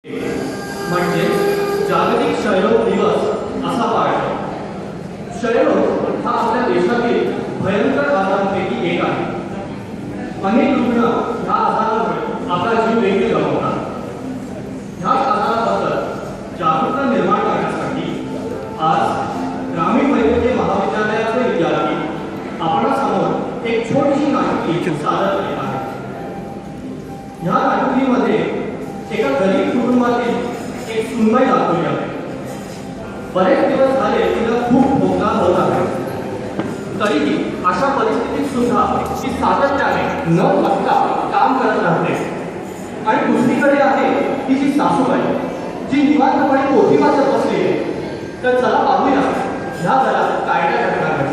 म्हणजे जागतिक क्षयरोग दिवस असा पाळतो. क्षयरोग हा आपल्या देशातील भयंकर आजारांपैकी एक आहे. अनेक रुग्ण ह्या आजारामुळे आपला जीव देखील गमावतात. ह्या आजाराबद्दल जागरूकता निर्माण करण्यासाठी आज ग्रामीण वैद्यकीय महाविद्यालयाचे विद्यार्थी आपणासमोर एक छोटीशी नाटकी सादर करीत आहेत. ह्या नाटकीमध्ये एका गरीब कुटुंबातील एक सुनबाई दाखवली आहे. बरेच दिवस झाले तिला खूप भोगला होत आहे. तरीही अशा परिस्थितीत सुद्धा ती सातत्याने न थकता काम करत राहते. आणि दुसरीकडे आहे तिची सासूबाई, जी निवांतपणे पोथी वाचत बसली आहे. तर चला पाहूया ह्या घरात काय काय घडणार आहे.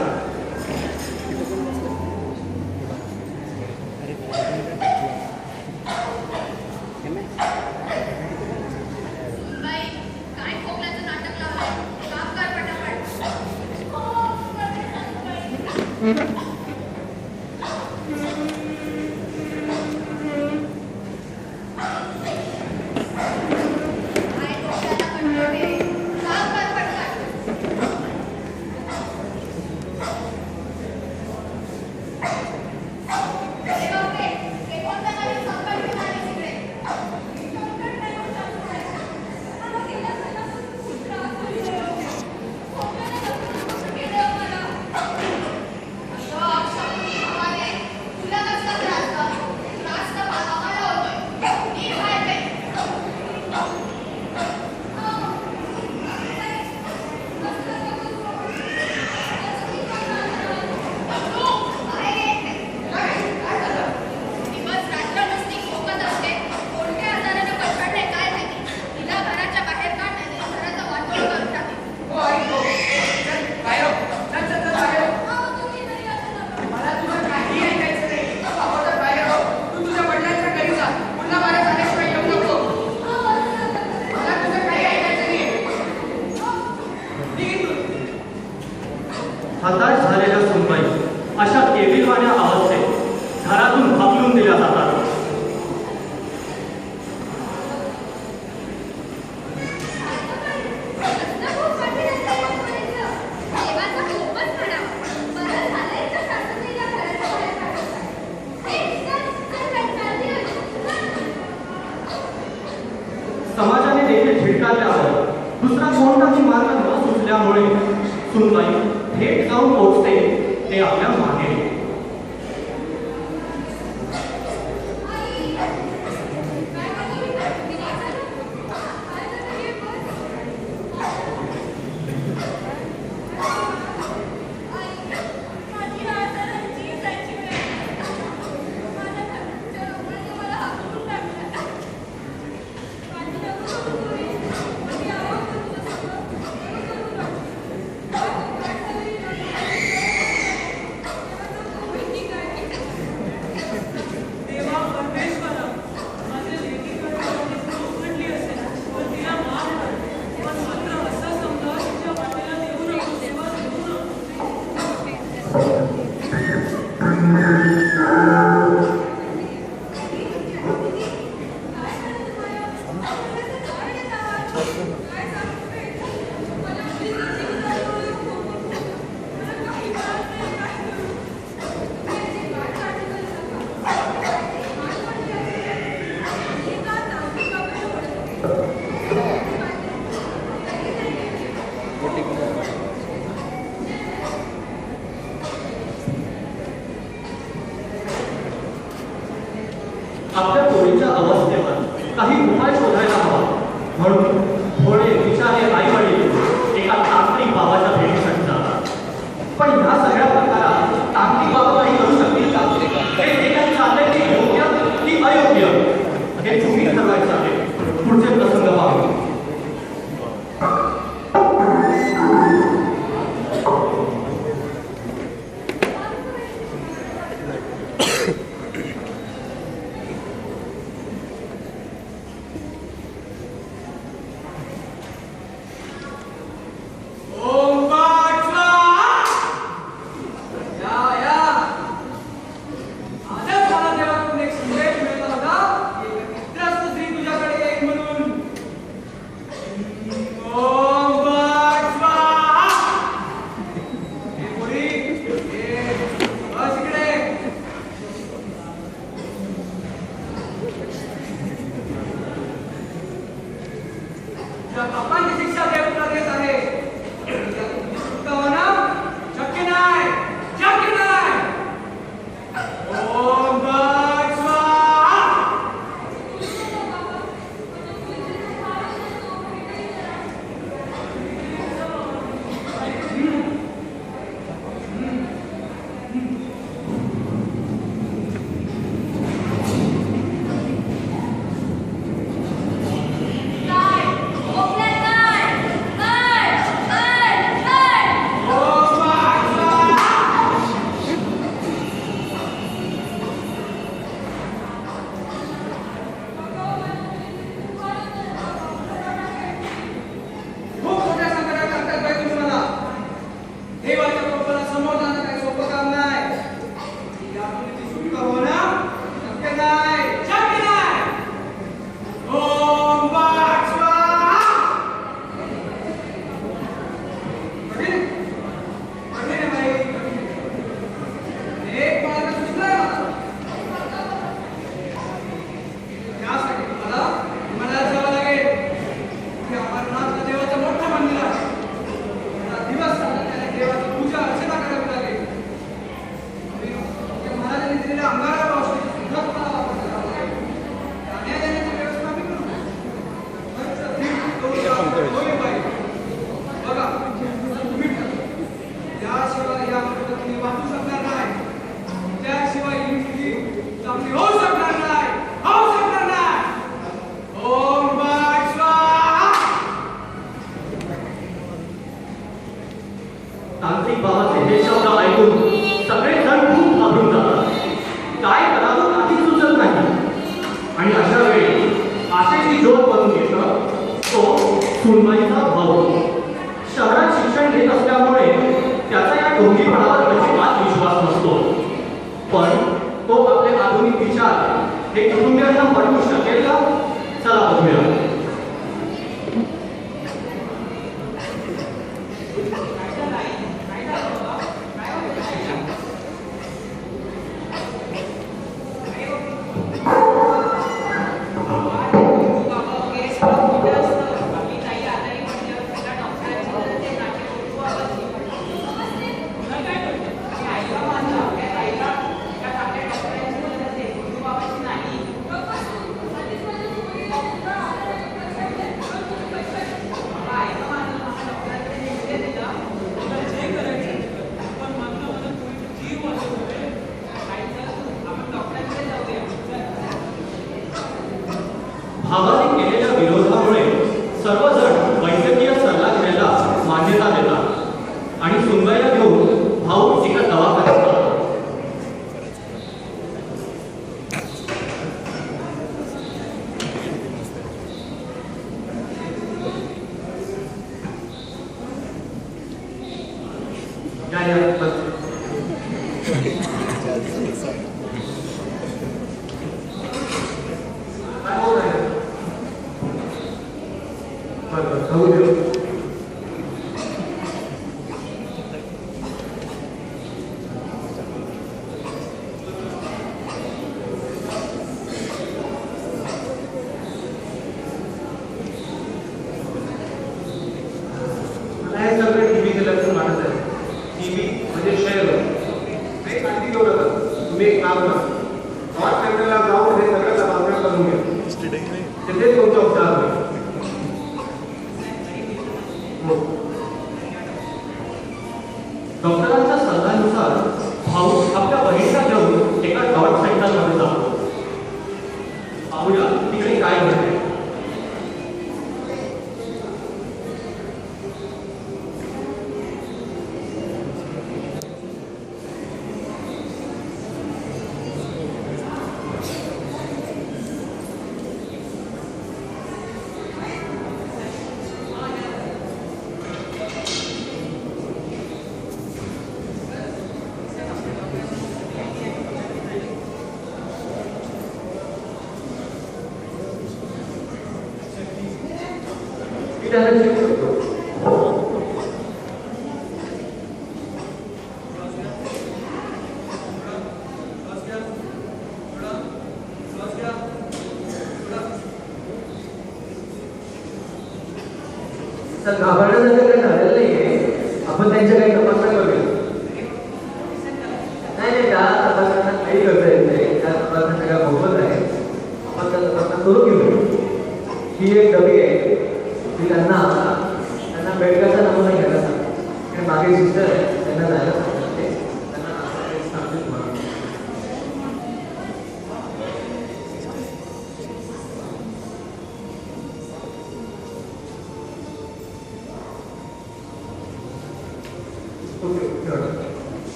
हताश झालेल्या सुनबाई अशा केविलवाण्या अवस्थेत घरातून हाकलून दिल्या जातात. समाजाने देखील झिडकारल्यावर दुसरा कोणताही मार्ग न सुचल्यामुळे सुनबाई थेट जाऊन पोहोचते ते आपल्या माहेरी. आपल्या पोरीच्या अवस्थेवर काही उपाय शोधायला हवा म्हणून थोडे विचारे आई वडील एका तांत्रिक बाबाच्या भेटीसाठी जातात. पण ह्या सगळ्या प्रकारात तांत्रिक बाबा काही करू शकतील का? हे काही चाललंय की योग्य की अयोग्य हे तुम्ही ठरवायचं आहे. पुढचे प्रसंग पाहू. तुझ्या पापांची शिक्षा देव देत आहे. सुटका होणं शक्य नाही, शक्य नाही. ओम भट स्वाहा. तांत्रिक बाबाचे हे शब्द ऐकून सगळेजण खूप घाबरून जातात. काय करावं काही सुचत नाही. आणि अशा वेळी आशेची ज्योत बनून येतं तो सुनबाईचा भाऊ. शहरात शिक्षण घेत असल्यामुळे त्याचा या ढोंगीपणावर अजिबात विश्वास नसतो. पण तो आपले आधुनिक विचार हे कुटुंबियांना पटवू शकेल का? चला बघूया. भावाने केलेल्या विरोधामुळे सर्वजण वैद्यकीय सल्ला घ्यायला मान्यता देतात आणि सुनबाईला घेऊन भाऊ एका दवाखान्यात जातो. डॉक्टरांच्या सल्ल्यानुसार भाऊ आपल्या बहिणीला घेऊन एका डॉट सेंटरमध्ये जातो. पाहूया तिकडे काय घडते. असं घाबरण्यासारखं काही झालेलं नाहीये. आपण त्यांच्या काही तपासण्या करूया. नाही त्या तपासण्या काही करता येत नाही. त्या तपासण्या सगळ्या मोफत आहे. आपण त्या तपासण्या करू घेऊ. ही एक डबी आहे ती त्यांना बेडकाचा नमुना घ्यायला सांगतो. आणि मागे सिस्टर आहे त्यांना जायला सांगतात ते त्यांना सांगतील तुम्हाला.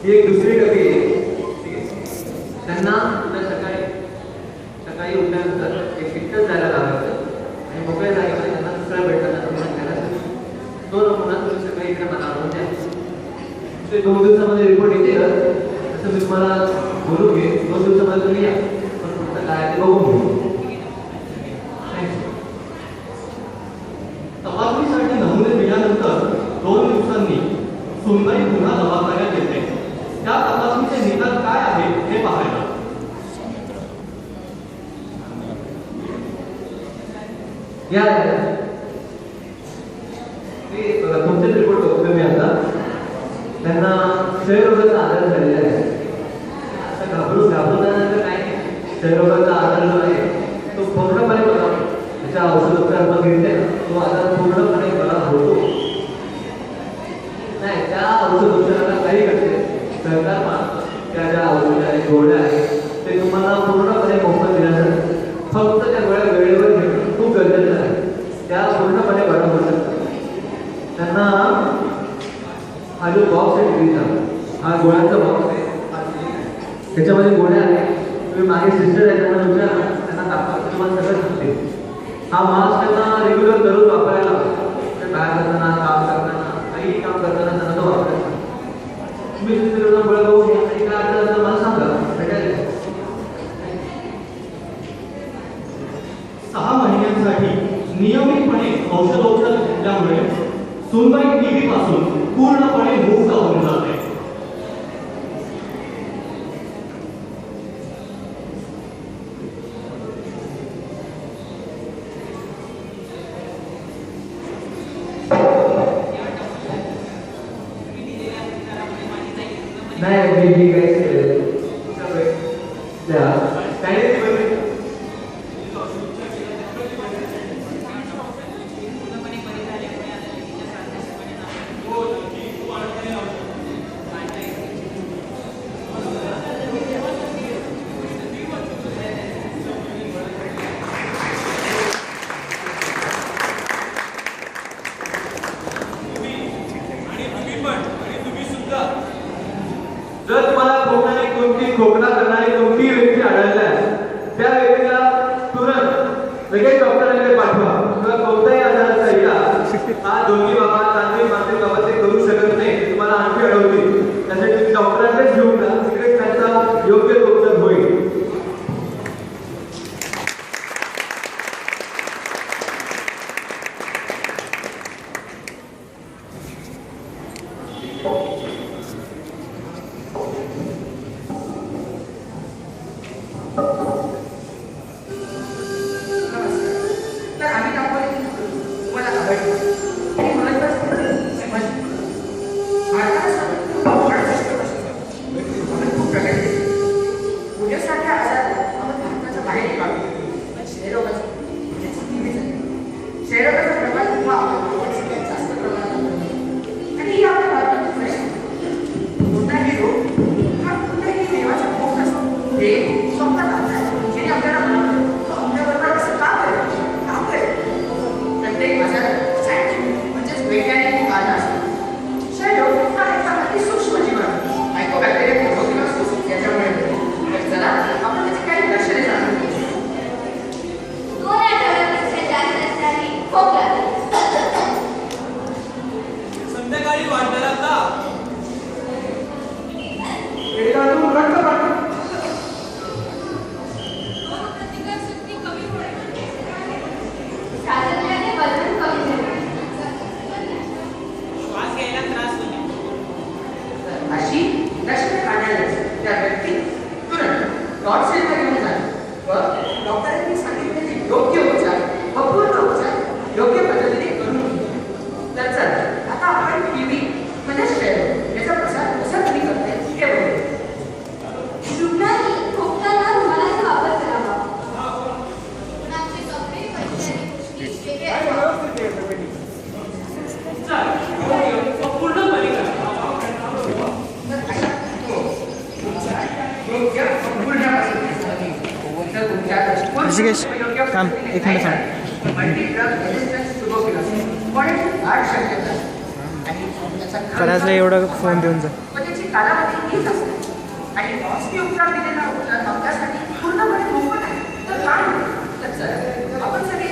ही एक दुसरी डबी आहे. ठीक आहे. त्यांना उद्या सकाळी उठल्यानंतर एक तिथंच जायला लावायचं आणि मोकळ्या जागेमध्ये त्यांना दुसऱ्या भेटताना नमुना घ्यायला सांगायचं. तो नमुना तुम्ही सकाळी इकडे मला आणून द्या. ते 2 दिवसामध्ये रिपोर्ट येते तसं मी तुम्हाला बोलू घे. 2 दिवसामध्ये तुम्ही या. पण तुमचं काय ते बघून घेऊ. तपासणीसाठी नमुने दिल्यानंतर 2 दिवसांनी सुनबाई पुन्हा दवाखान्यात येते. त्या तपासणीचे निकाल काय आहे हे पाहायला. या तुमचे रिपोर्ट बघतोय मी आता. त्यांना क्षयरोगाचा आजार झालेला आहे. असं घाबरण्यानंतर काय नाही. क्षयरोगाचा आजार जो आहे तो पूर्णपणे बरा होतो. त्याच्या औषधोपचार आपण घेतले तो आजार पूर्णपणे बरा होतो. नाही त्या औषधोपचाराला काही करते सरकार मानतं. त्या ज्या औषध आहे गोळ्या आहेत ते तुम्हाला पूर्णपणे मोफत दिल्यानंतर फक्त त्या गोळ्या वेळेवर घेणं खूप गरजेचं आहे. त्या पूर्णपणे बरा होऊ शकतात. त्यांना हा जो बॉक्स आहे टीव्हीचा हा गोळ्यांचा बॉक्स आहे. त्याच्यामध्ये गोळ्या आहेत. तुम्ही मागे सिस्टर आहे त्यांना विचारा त्यांना दाखवा तुम्हाला सगळं सांगते. हा मास्क त्यांना रेग्युलर दररोज वापरायला बाहेर जाताना काम करताना काही काम करताना त्यांना तो वापरायचा. तुम्ही सिस्टरला गोळ्या बघून घ्या आणि काय अडचण असेल मला सांगा भेटायला. 6 महिन्यांसाठी नियमितपणे औषधोपचार घेतल्यामुळे सुनबाई टीबी पासून पूर्णपणे मुक्त होऊन जाते. नाही मी काहीच केलेलं काही जर तुम्हाला खोकला करणारी कोणती व्यक्ती आढळल्या त्या व्यक्तीला तुरंत लगेच डॉक्टरांकडे पाठवा. किंवा कोणत्याही आजाराचा इलाज हा दोन्ही बाबा तांत्रिक मानसिक बाबा ते करू शकत नाही. तुम्हाला आणखी अडवतील. त्यासाठी डॉक्टरांकडेच घेऊन जा. तिकडेच त्यांचा योग्य उपचार होईल. तर आम्ही दाखवले तुम्हाला आवडली. ऋषिकेश थांब एक मिनिट थांब. खरंच एवढं फोन देऊन जा. त्याची कालावधी हीच असते आणि औषधी उपचार दिलेला उपचार आपल्यासाठी पूर्णपणे मोफत आहे. तर काय होईल? तर चला, आपण सगळे